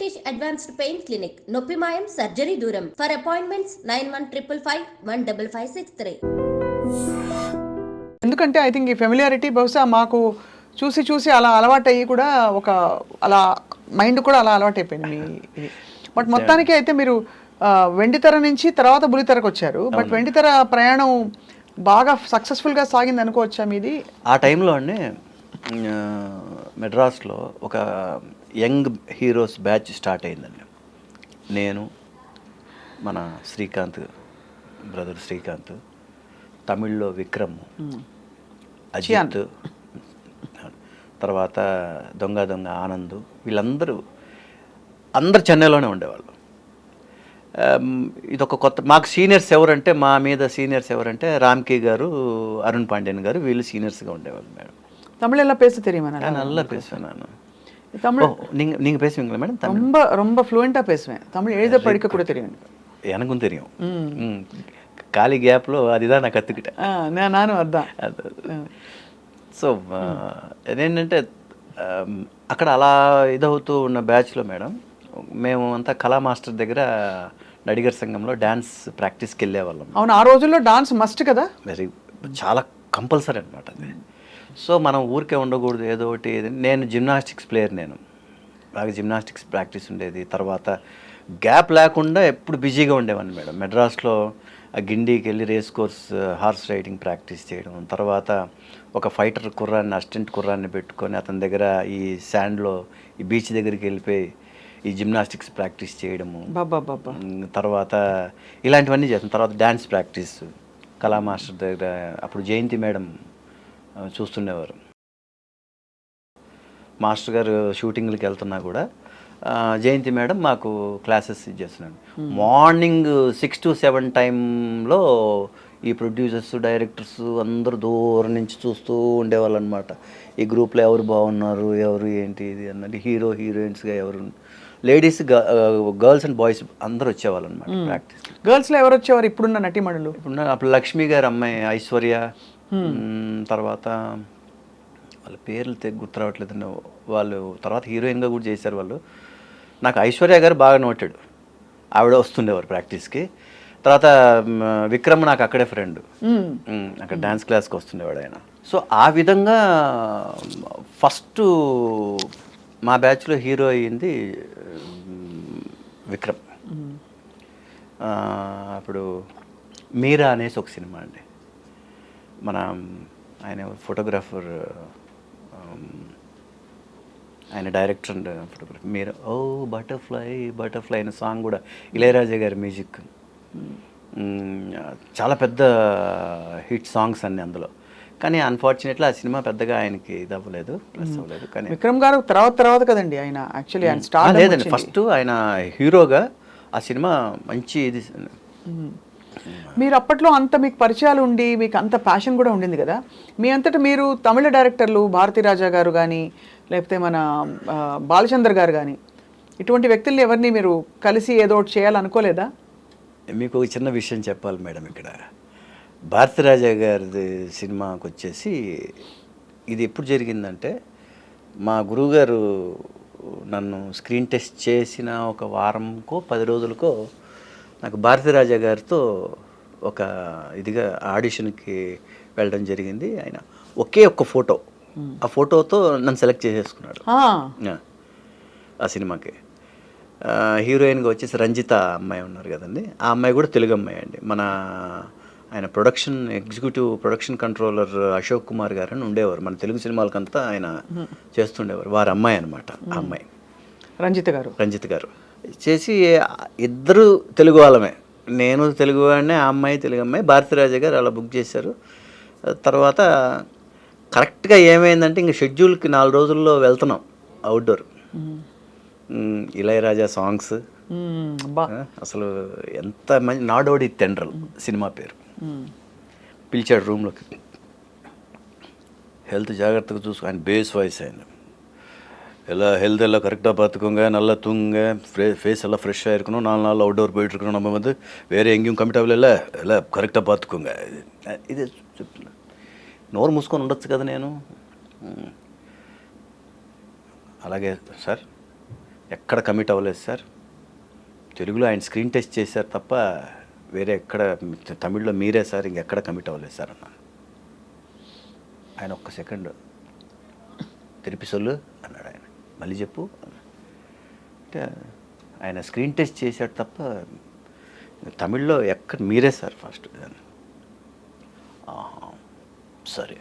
Rishikesh Advanced Pain Clinic, Noppimayam Surgery Duram. For appointments 9155515563. ఎందుకంటే I think ఈ familiarity బహుశా మాకు చూసి చూసి అలా అలవాటయ్యి కూడా ఒక అలా మైండ్ కూడా అలా అలవాటైపోయింది మీ ఇది. బట్ మొత్తానికి అయితే మీరు వెండితెర నుంచి తర్వాత బుల్లితెరకు వచ్చారు. బట్ వెండితెర ప్రయాణం బాగా సక్సెస్ఫుల్గా సాగింది అనుకోవచ్చా మీది? ఆ టైంలో అండి మెడ్రాస్లో ఒక యంగ్ హీరోస్ బ్యాచ్ స్టార్ట్ అయిందండి. నేను, మన శ్రీకాంత్ బ్రదర్ శ్రీకాంత్, తమిళ్లో విక్రమ్, అజిత్, తర్వాత దొంగ దొంగ ఆనంద్, వీళ్ళందరూ చెన్నైలోనే ఉండేవాళ్ళు. ఇదొక కొత్త మాకు సీనియర్స్ ఎవరంటే మా మీద సీనియర్స్ ఎవరంటే రామ్కే గారు, అరుణ్ పాండ్యన్ గారు, వీళ్ళు సీనియర్స్గా ఉండేవాళ్ళు మేడం. தமிழ் எல்லாம் பேச தெரியுமா? நல்லா பேசுவேன் நான். தமிழ் நீங்கள் பேசுவீங்களா மேடம்? ரொம்ப ரொம்ப ஃப்ளூயண்ட்டாக பேசுவேன். தமிழ் எழுத படிக்க கூட தெரியும். எனக்கும் தெரியும். ఖాళీ గ్యాప్లో అదిதான் நான் కற்றுக்கிட்டேன். నాను అద్దా. సో అదేంటంటే అక్కడ అలా ఇదవుతూ ఉన్న బ్యాచ్లో మేడం మేము అంతా కళా మాస్టర్ దగ్గర నడిగర్ సంఘంలో డ్యాన్స్ ప్రాక్టీస్కి వెళ్ళేవాళ్ళం. అవును, ఆ రోజుల్లో డాన్స్ మస్ట్ కదా, వెరీ చాలా కంపల్సరీ అనమాట అది. సో మనం ఊరికే ఉండకూడదు, ఏదో ఒకటి. నేను జిమ్నాస్టిక్స్ ప్లేయర్, నేను బాగా జిమ్నాస్టిక్స్ ప్రాక్టీస్ ఉండేది. తర్వాత గ్యాప్ లేకుండా ఎప్పుడు బిజీగా ఉండేవాడిని మేడం. మెడ్రాస్లో గిండికి వెళ్ళి race course horse riding practice చేయడం, తర్వాత ఒక ఫైటర్ కుర్రాన్ని, అసిస్టెంట్ కుర్రాన్ని పెట్టుకొని అతని దగ్గర ఈ శాండ్లో ఈ బీచ్ దగ్గరికి వెళ్ళిపోయి ఈ జిమ్నాస్టిక్స్ ప్రాక్టీస్ చేయడము, తర్వాత ఇలాంటివన్నీ చేస్తాం. తర్వాత డ్యాన్స్ ప్రాక్టీస్ కళా మాస్టర్ దగ్గర, అప్పుడు జయంతి మేడం చూస్తుండేవారు. మాస్టర్ గారు షూటింగ్లకి వెళ్తున్నా కూడా జయంతి మేడం మాకు క్లాసెస్ ఇచ్చేస్తున్నాడు. మార్నింగ్ 6 to 7 టైంలో ఈ ప్రొడ్యూసర్స్, డైరెక్టర్స్ అందరూ దూరం నుంచి చూస్తూ ఉండేవాళ్ళు అనమాట. ఈ గ్రూప్లో ఎవరు బాగున్నారు, ఎవరు ఏంటి ఇది అన్నది, హీరో హీరోయిన్స్గా ఎవరు, లేడీస్, గర్ల్స్ అండ్ బాయ్స్ అందరూ వచ్చేవాళ్ళు అనమాట ప్రాక్టీస్. గర్ల్స్లో ఎవరు వచ్చేవారు ఇప్పుడున్న నటీమణులు? ఇప్పుడున్న అప్పుడు లక్ష్మి గారు అమ్మాయి, ఐశ్వర్య, తర్వాత వాళ్ళ పేర్లు గుర్తు రావట్లేదండి. వాళ్ళు తర్వాత హీరోయిన్గా కూడా చేశారు వాళ్ళు. నాకు ఐశ్వర్య గారు బాగా నోటెడ్, ఆవిడ వస్తుండేవారు ప్రాక్టీస్కి. తర్వాత విక్రమ్ నాకు అక్కడే ఫ్రెండ్, అక్కడ డ్యాన్స్ క్లాస్కి వస్తుండేవాడు ఆయన. సో ఆ విధంగా ఫస్ట్ మా బ్యాచ్లో హీరో అయ్యింది విక్రమ్. అప్పుడు మీరా అనేసి ఒక సినిమా అండి, మన ఆయన ఫోటోగ్రాఫర్, ఆయన డైరెక్టర్ అండ్ ఫోటోగ్రఫర్. మీరు ఓ బటర్ఫ్లై బటర్ఫ్లై అనే సాంగ్ కూడా ఇళయరాజా గారి మ్యూజిక్, చాలా పెద్ద హిట్ సాంగ్స్ అన్ని అందులో. కానీ అన్ఫార్చునేట్లీ ఆ సినిమా పెద్దగా ఆయనకి ఇది అవ్వలేదు, ప్లస్ అవ్వలేదు. కానీ విక్రమ్ గారు తర్వాత కదండి ఆయన యాక్చువల్లీ ఆయన స్టార్. లేదండి, ఫస్ట్ ఆయన హీరోగా ఆ సినిమా మంచి ఇది. మీరు అప్పట్లో అంత మీకు పరిచయాలు ఉండి మీకు అంత ప్యాషన్ కూడా ఉండింది కదా, మీ అంతటా మీరు తమిళ డైరెక్టర్లు భారతీ రాజా గారు కానీ, లేకపోతే మన బాలచందర్ గారు కానీ, ఇటువంటి వ్యక్తుల్ని ఎవరిని మీరు కలిసి ఏదో ఒకటి చేయాలనుకోలేదా? మీకు ఒక చిన్న విషయం చెప్పాలి మేడం. ఇక్కడ భారతీ రాజా గారి సినిమాకి వచ్చేసి ఇది ఎప్పుడు జరిగిందంటే, మా గురువుగారు నన్ను స్క్రీన్ టెస్ట్ చేసిన ఒక వారంకో 10 రోజులకో నాకు భారతీ రాజా గారితో ఒక ఇదిగా ఆడిషన్కి వెళ్ళడం జరిగింది. ఆయన ఒకే ఒక్క ఫోటో, ఆ ఫోటోతో నన్ను సెలెక్ట్ చేసేసుకున్నాడు ఆ సినిమాకి. హీరోయిన్గా వచ్చేసి రంజిత అమ్మాయి ఉన్నారు కదండి, ఆ అమ్మాయి కూడా తెలుగు అమ్మాయి అండి. మన ఆయన executive production controller Ashok Kumar గారు అని ఉండేవారు, మన తెలుగు సినిమాలకంతా ఆయన చేస్తుండేవారు. వారి అమ్మాయి అనమాట ఆ అమ్మాయి, రంజిత్ గారు చేసి. ఇద్దరు తెలుగు వాళ్ళమే, నేను తెలుగు వాడినే, ఆ అమ్మాయి తెలుగు అమ్మాయి. భారతీ రాజా గారు అలా బుక్ చేశారు. తర్వాత కరెక్ట్గా ఏమైందంటే ఇంక షెడ్యూల్కి 4 రోజుల్లో వెళ్తున్నాం అవుట్డోర్. ఇళయరాజా సాంగ్స్ అసలు ఎంత మంచి, నాడోడి తెండ్రల్ సినిమా పేరు. పిలిచాడు రూమ్లోకి, హెల్త్ జాగ్రత్తగా చూసుకో, ఆయన బేస్ వాయిస్ ఆయన, எல்லாம் ஹெல்த் எல்லாம் கரெக்டாக பார்த்துக்கோங்க, நல்லா தூங்குங்க, ஃபேஸ் எல்லாம் ஃப்ரெஷ்ஷாக இருக்கணும், 4 நாள் அவுட்டோர் போயிட்டுருக்கணும், நம்ம வந்து வேறு எங்கேயும் கமிட் అవ్వలే, எல்லாம் కరెక్ట్గా பார்த்துக்கோங்க. ఇది చెప్తున్నా, నోరు మూసుకొని ఉండొచ్చు కదా నేను. అలాగే సార్ ఎక్కడ కమిట్ అవ్వలేదు సార్. తెలుగులో ఆయన స్క్రీన్ టెస్ట్ చేశారు తప్ప వేరే ఎక్కడ, తమిళ్లో మీరే సార్, ఇంకెక్కడ కమిట్ అవ్వలేదు సార్ అన్నాను. ఆయన ఒక్క సెకండ్ తిరిపిసొల్లు అన్నాడు. ఆయన మళ్ళీ చెప్పు అంటే ఆయన స్క్రీన్ టెస్ట్ చేశాడు తప్ప తమిళ్లో ఎక్కడ మీరే సార్ ఫస్ట్. సరే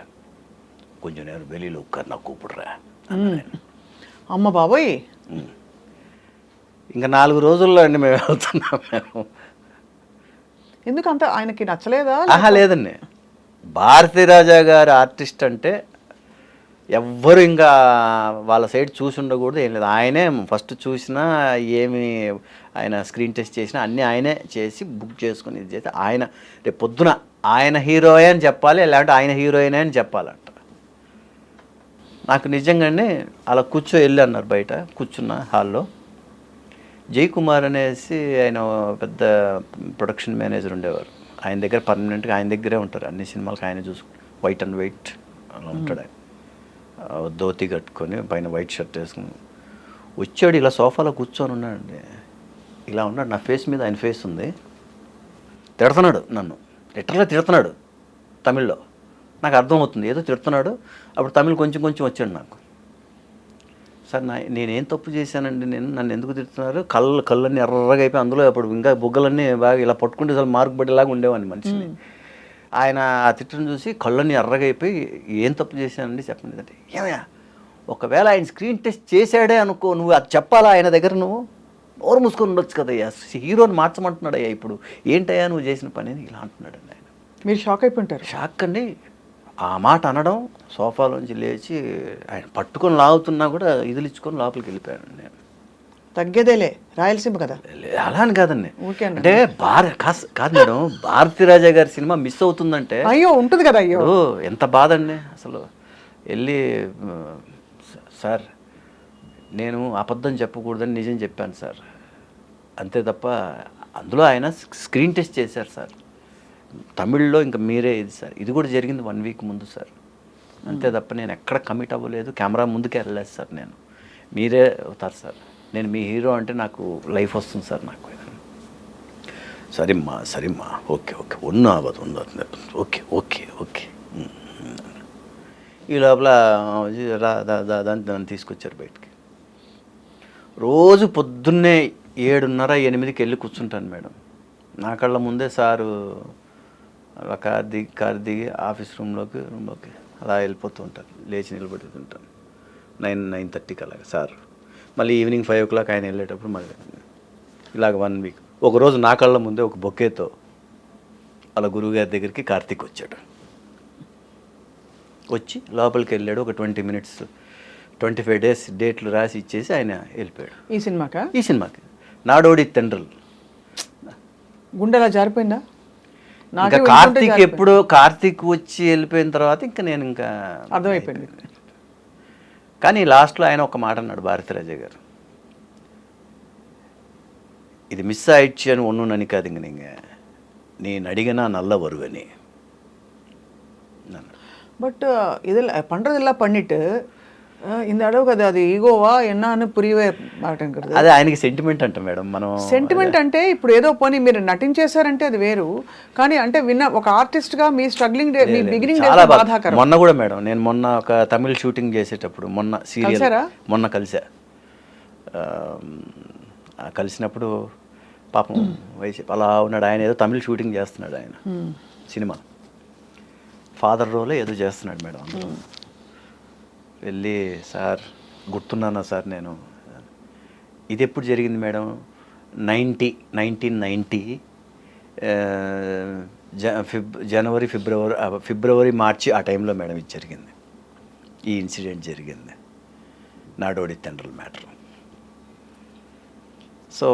కొంచెం నేను வெளியில் உட்கார் நான் கூப்பிடுறேன். అమ్మ బాబోయ్, ఇంకా 4 రోజుల్లో అండి మేము వెళ్తున్నాం. మేము ఎందుకంత ఆయనకి నచ్చలేదా? లేదండి, భారతీరాజా గారు ఆర్టిస్ట్ అంటే ఎవ్వరు ఇంకా వాళ్ళ సైడ్ చూసి ఉండకూడదు, ఏం లేదు. ఆయనే ఫస్ట్ చూసినా ఏమి ఆయన స్క్రీన్ టెస్ట్ చేసినా అన్నీ ఆయనే చేసి బుక్ చేసుకుని ఇది చేసి ఆయన రేపు పొద్దున ఆయన హీరోయే అని చెప్పాలి, లేదంటే ఆయన హీరోయినే అని చెప్పాలంట. నాకు నిజంగానే అలా వెళ్ళి అన్నారు, బయట కూర్చున్న హాల్లో. జయకుమార్ అనేసి ఆయన పెద్ద ప్రొడక్షన్ మేనేజర్ ఉండేవారు. ఆయన దగ్గర పర్మనెంట్గా ఆయన దగ్గరే ఉంటారు, అన్ని సినిమాలకు ఆయన చూసుకుంటారు. వైట్ అండ్ వైట్ అలా ఉంటాడు ఆయన, ధోతి కట్టుకొని పైన వైట్ షర్ట్ వేసుకుని వచ్చాడు. ఇలా సోఫాలో కూర్చొని ఉన్నాడండి, ఇలా ఉన్నాడు. నా ఫేస్ మీద ఆయన ఫేస్ ఉంది. తిడుతున్నాడు నన్ను, లిటరల్గా తిడుతున్నాడు తమిళ్లో. నాకు అర్థమవుతుంది ఏదో తిడుతున్నాడు. అప్పుడు తమిళ్ కొంచెం కొంచెం వచ్చాడు నాకు. సార్ నేనేం తప్పు చేశానండి, నన్ను ఎందుకు తిడుతున్నారు? కళ్ళన్నీ ఎర్రగా అయిపోయి అందులో అప్పుడు ఇంకా బుగ్గలన్నీ బాగా ఇలా పట్టుకుంటే అసలు మార్కు పడేలాగా ఉండేవాడిని మనిషిని. ఆయన ఆ తిట్టను చూసి కళ్ళన్నీ ఎర్రగా అయిపోయి ఏం తప్పు చేశానండి చెప్పండి అంటే, ఏమయ్యా ఒకవేళ ఆయన స్క్రీన్ టెస్ట్ చేశాడే అనుకో, నువ్వు అది చెప్పాలా ఆయన దగ్గర? నువ్వు నోరు మూసుకొని ఉండొచ్చు కదయ్యా, హీరోని మార్చమంటున్నాడయ్యా, ఇప్పుడు ఏంటయ్యా నువ్వు చేసిన పని అని ఇలా అంటున్నాడండి ఆయన. మీరు షాక్ అయిపోయింటారు. షాక్ అండి. ఆ మాట అనడం, సోఫాలోంచి లేచి ఆయన పట్టుకొని లాగుతున్నా కూడా ఇదిలిచ్చుకొని లోపలికి వెళ్ళిపోయాను నేను. తగ్గేదేలే, రాయలసీమ కదా. అలా అని కాదండి, అంటే కాదు మేడం, భారతీరాజా గారి సినిమా మిస్ అవుతుందంటే అయ్యో ఉంటుంది కదా, అయ్యో ఎంత బాధ అండి అసలు. వెళ్ళి సార్ నేను అబద్ధం చెప్పకూడదని నిజం చెప్పాను సార్, అంతే తప్ప అందులో ఆయన స్క్రీన్ టెస్ట్ చేశారు సార్ తమిళ్లో, ఇంకా మీరే ఇది సార్, ఇది కూడా జరిగింది 1 వీక్ ముందు సార్, అంతే తప్ప నేను ఎక్కడ కమిట్ అవ్వలేదు, కెమెరా ముందుకే వెళ్ళలేదు సార్. నేను మీరే అవుతారు సార్, నేను మీ హీరో అంటే నాకు లైఫ్ వస్తుంది సార్ నాకు. సరేమ్మా ఓకే ఒన్ను అవ్వదు ఓకే ఓకే ఓకే. ఈ లోపల దాన్ని తీసుకొచ్చారు బయటికి. రోజు పొద్దున్నే 7:30-8కి వెళ్ళి కూర్చుంటాను మేడం. నా కళ్ళ ముందే సారు అలా కారు దిగి ఆఫీస్ రూమ్లోకి అలా వెళ్ళిపోతూ ఉంటారు, లేచి నిలబడుతుంటాను 9-9:30కి అలాగే సార్. మళ్ళీ ఈవినింగ్ 5 o'clock ఆయన వెళ్ళేటప్పుడు మళ్ళీ ఇలాగ 1 వీక్. ఒకరోజు నా కళ్ళ ముందే ఒక బొకేతో అలా గురువుగారి దగ్గరికి కార్తీక్ వచ్చాడు. వచ్చి లోపలికి వెళ్ళాడు. ఒక 20 minutes 25 days డేట్లు రాసి ఇచ్చేసి ఆయన వెళ్ళిపోయాడు. ఈ సినిమాకి నాడోడి తండ్రులు. గుండెలా జారిపోయిందా? ఇంకా కార్తీక్ వచ్చి వెళ్ళిపోయిన తర్వాత ఇంకా నేను ఇంకా అర్థమైపోయింది. కానీ లాస్ట్లో ఆయన ఒక మాట అన్నాడు భారతీరాజా గారు, ఇది మిస్ ఆయిడ్చి అని ఒన్ను ననికాదు ఇంక నేను అడిగినా నల్ల వరుగని. பட் இதில் பண்ணுறதெல்லாம் பண்ணிட்டு இந்த அளவுக்கு అది ఈగోవా ఎన్నాను పురియవే మాటంకది. అదే ఆయనకి సెంటిమెంట్ అంట మేడం. మనం సెంటిమెంట్ అంటే ఇప్పుడు ఏదో పోనీ మీరు నటించేశారంటే అది వేరు, కానీ అంటే ఒక ఆర్టిస్ట్గా మీ స్ట్రగ్లింగ్ డే, మీ బిగినింగ్ డే బాధాకరం. మొన్న కూడా మేడం, నేను మొన్న ఒక తమిళ షూటింగ్ చేసేటప్పుడు మొన్న కలిసినప్పుడు పాపం వయసు అలా ఉన్నాడు ఆయన. ఏదో తమిళ షూటింగ్ చేస్తున్నాడు ఆయన, సినిమా ఫాదర్ రోల్ ఏదో చేస్తున్నాడు మేడం. అందులో వెళ్ళి సార్ గుర్తున్నానా సార్ నేను, ఇది ఎప్పుడు జరిగింది మేడం? 1990 ఫిబ్రవరి మార్చి ఆ టైంలో మేడం ఇది జరిగింది, ఈ ఇన్సిడెంట్ జరిగింది, నాడోడి తండ్రుల మ్యాటర్. సో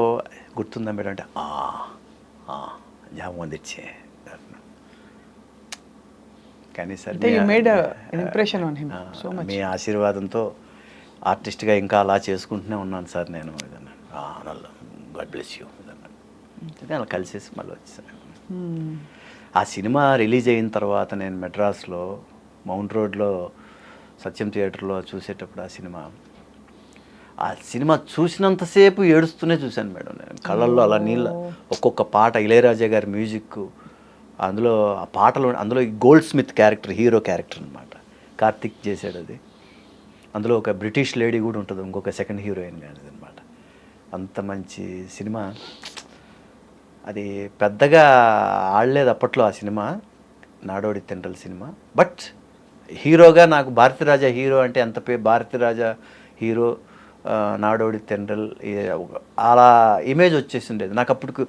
గుర్తుందా మేడం అంటే జ్ఞాపకం తెచ్చే. కానీ సార్ మీ ఆశీర్వాదంతో ఆర్టిస్ట్గా ఇంకా అలా చేసుకుంటూనే ఉన్నాను సార్ నేను. ఏదన్నా గాడ్ బ్లెస్ యూ అలా కలిసేసి మళ్ళీ వచ్చేసాను. ఆ సినిమా రిలీజ్ అయిన తర్వాత నేను మెడ్రాస్లో మౌంట్ రోడ్లో సత్యం థియేటర్లో చూసేటప్పుడు ఆ సినిమా ఆ సినిమా చూసినంతసేపు ఏడుస్తూనే చూశాను మేడం నేను. కళ్ళల్లో అలా నీళ్ళ, ఒక్కొక్క పాట ఇళయరాజా గారి మ్యూజిక్, అందులో ఆ పాటలు, అందులో ఈ gold Smith character hero character అనమాట, కార్తిక్ చేశాడు అది. అందులో ఒక బ్రిటిష్ లేడీ కూడా ఉంటుంది, ఇంకొక సెకండ్ హీరోయిన్ కానీ అనమాట. అంత మంచి సినిమా అది. పెద్దగా ఆడలేదు అప్పట్లో ఆ సినిమా, నాడోడి తెండ్రల్ సినిమా. బట్ హీరోగా నాకు భారతీరాజా హీరో అంటే ఎంత భారతీరాజా హీరో, నాడోడి తెండ్రల్ అలా ఇమేజ్ వచ్చేసిండేది నాకు. అప్పుడు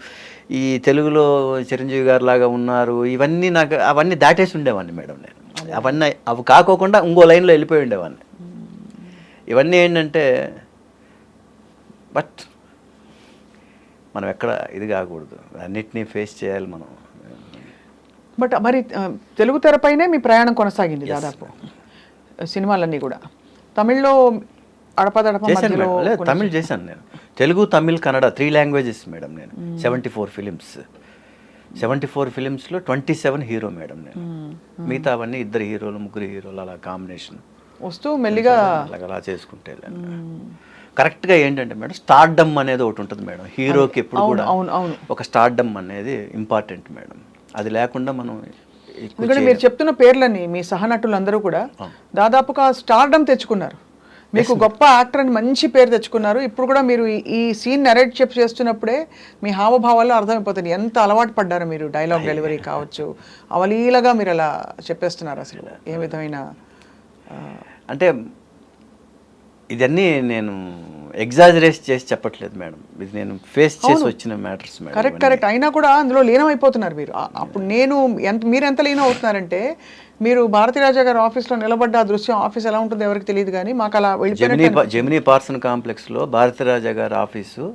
ఈ తెలుగులో చిరంజీవి గారు లాగా ఉన్నారు ఇవన్నీ నాకు, అవన్నీ దాటేసి ఉండేవాడిని మేడం నేను. అవన్నీ అవి కాకోకుండా ఇంకో లైన్లో వెళ్ళిపోయి ఉండేవాడిని. ఇవన్నీ ఏంటంటే, బట్ మనం ఎక్కడ ఇది కాకూడదు, అన్నిటినీ ఫేస్ చేయాలి మనం. బట్ మరి తెలుగు తెరపైనే మీ ప్రయాణం కొనసాగింది దాదాపు సినిమాలన్నీ కూడా. తమిళ్లో అడపదడప మధ్యలో తమిళ్ చేశాను నేను, తెలుగు తమిళ్ కన్నడ 3 లాంగ్వేజెస్ మేడం నేను. 74 ఫిలిమ్స్, 74 ఫిలిమ్స్లో 27 హీరో మేడం నేను. మిగతా అవన్నీ 2 హీరోలు 3 హీరోలు అలా కాంబినేషన్ వస్తూ మెల్లిగా అలా చేసుకుంటే కరెక్ట్గా ఏంటంటే మేడం, స్టార్డమ్ అనేది ఒకటి ఉంటుంది మేడం హీరోకి. ఎప్పుడు కూడా ఒక స్టార్డమ్ అనేది ఇంపార్టెంట్ మేడం. అది లేకుండా మనం, ఎందుకంటే మీరు చెప్తున్న పేర్లని మీ సహనటులు అందరూ కూడా దాదాపుగా స్టార్డమ్ తెచ్చుకున్నారు. మీకు గొప్ప యాక్టర్ అని మంచి పేరు తెచ్చుకున్నారు. ఇప్పుడు కూడా మీరు ఈ సీన్ నరేట్ చేస్తున్నప్పుడే మీ హావభావాల్లో అర్థమైపోతుంది ఎంత అలవాటు పడ్డారు మీరు. డైలాగ్ డెలివరీ కావచ్చు, అవలీలగా మీరు అలా చెప్పేస్తున్నారు. అసలు ఏ విధమైన అంటే ఇదన్నీ నేను ఎగ్జాజరేట్ చేసి చెప్పట్లేదు మేడం, ఇది నేను ఫేస్ చేసి వచ్చిన మ్యాటర్స్ మేడం. కరెక్ట్ అయినా కూడా అందులో లీనమైపోతున్నారు మీరు. అప్పుడు మీరు ఎంత లీనం అవుతున్నారంటే, మీరు భారతీరాజా గారి ఆఫీస్లో నిలబడ్డ ఆ దృశ్యం, ఆఫీస్ ఎలా ఉంటుందో ఎవరికి తెలియదు కానీ మాకు అలా జెమినీ పార్సన్ కాంప్లెక్స్లో భారతీరాజా గారి ఆఫీసు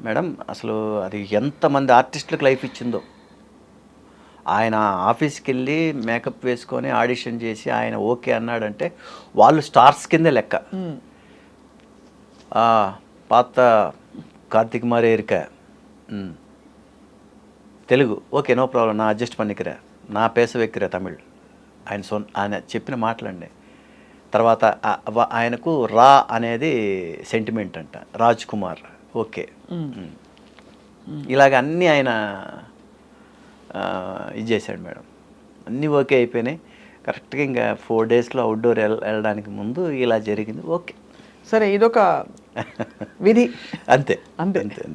మేడం, అసలు అది ఎంతమంది ఆర్టిస్టులకు లైఫ్ ఇచ్చిందో. ఆయన ఆఫీస్కి వెళ్ళి మేకప్ వేసుకొని ఆడిషన్ చేసి ఆయన ఓకే అన్నాడంటే వాళ్ళు స్టార్స్ కిందే లెక్క. పాత కార్తిక్ మారే ఇరుక తెలుగు ఓకే నో ప్రాబ్లం, నా అడ్జస్ట్ పన్నికిరా, నా పేస వెక్కిరా తమిళ్. ఆయన చెప్పిన మాటలండి. తర్వాత ఆయనకు రా అనేది సెంటిమెంట్ అంట, రాజ్ కుమార్ ఓకే. ఇలాగ అన్నీ ఆయన ఇది చేశాడు మేడం. అన్నీ ఓకే అయిపోయినాయి కరెక్ట్గా. ఇంకా 4 డేస్లో అవుట్డోర్ వెళ్ళడానికి ముందు ఇలా జరిగింది. ఓకే సరే, ఇదొక విధి. అంతే అంతే అంతే అంతే.